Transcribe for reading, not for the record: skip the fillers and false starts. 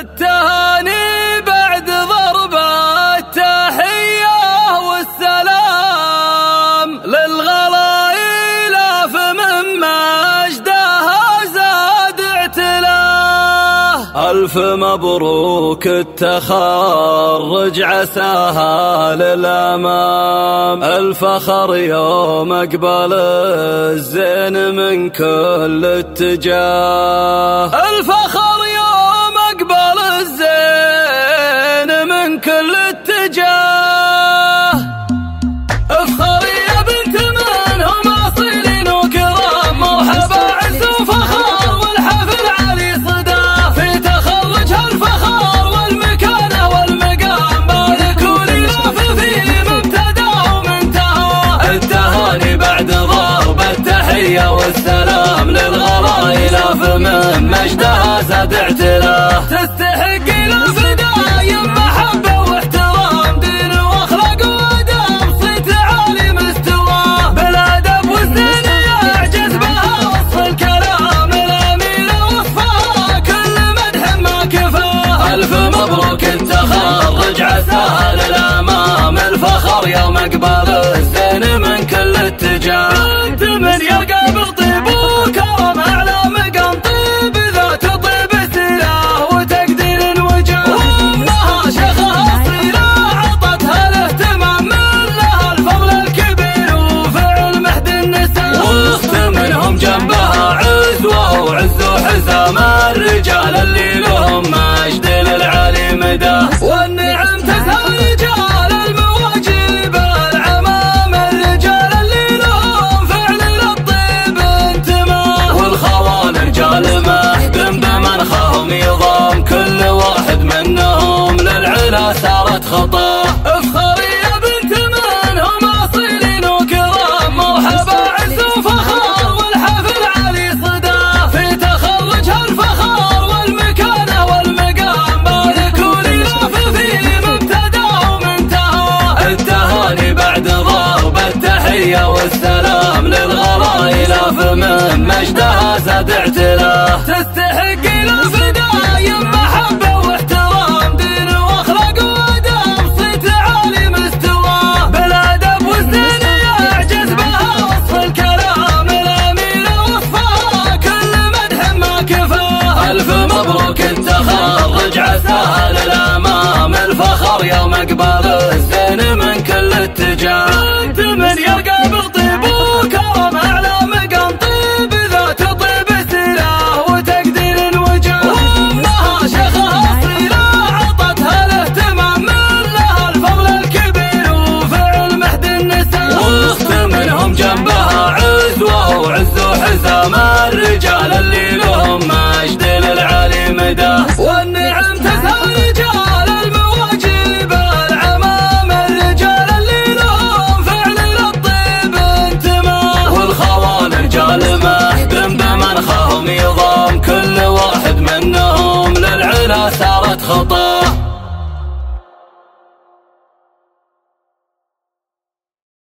التهاني بعد ضرب التحية والسلام للغلايل فمن مجدها زاد اعتلاه. ألف مبروك التخرج عساها للأمام، الفخر يوم أقبل الزين من كل اتجاه. الفخر يوم أقبل الزين من كل اتجاه. افخري يا بنت من هم أصيلين وكرام، مرحبا عز وفخار والحفل علي صدى، في تخرجها الفخار والمكانة والمقام، باركوا لي لف في مبتدا ومنتهى. التهاني بعد ضرب التحية والسلام للغلايل فمن مجدها زاد اعتلاه. تستحق الف دايم محبة واحترام، دين واخلاق وادب صيت عالي مستواه، بالادب والزين يعجز بها وصف الكلام، الامينة وصفها كل مدح ما كفاه. الف مبروك التخرج عساها للامام، الفخر يوم اقبل الزين من كل اتجاه. انت من يلقى بطيب وكرم اعلى مقام، طيب ذات طيب سلاح وتقدير وجاه، وامها شيخها اصيله عطتها الاهتمام، من لها الفضل الكبير وفعل مهد النساء. واخت منهم جنبها عزوه وعز وحزام، الرجال اللي لهم مجد للعالي مداه، والنعم تسهل رجال المواجب العمام، الرجال اللي لهم فعل للطيب انتماه، والخوان رجال مهد بمنخهم يضام، كل واحد منهم للعلا سارت خطاه. افخري يا بنت من هم اصيلين وكرام، مرحبا عز وفخار والحفل علي صدى، في تخرجها الفخار والمكانة والمقام، باركوا لي لف في مبتدا ومنتهى. التهاني بعد ضرب التحية والسلام للغلايل فمن مجدها زاد اعتلاه. تستحق الف دايم محبة واحترام، دين واخلاق وادب صيت عالي مستواه، بالادب والزين يعجز بها وصف الكلام، الامينة وصفها كل مدح ما كفاه. الف مبروك التخرج عساها للامام، الفخر يوم اقبل الزين من كل اتجاه. انت من يلقى بطيب وكرم اعلى مقام، طيب ذات طيب سلاح وتقدير وجاه، وامها شيخها اصيله عطتها الاهتمام، من لها الفضل الكبير وفعل مهد النساء. واخت منهم جنبها عزوه وعز وحزام، الرجال اللي لهم مجد للعالي مداه، والنعم تسهل رجال المواجب العمام، الرجال اللي لهم فعل للطيب انتماه، والخوان رجال مهد بمنخهم يضام، كل واحد منهم للعلا سارت خطاه.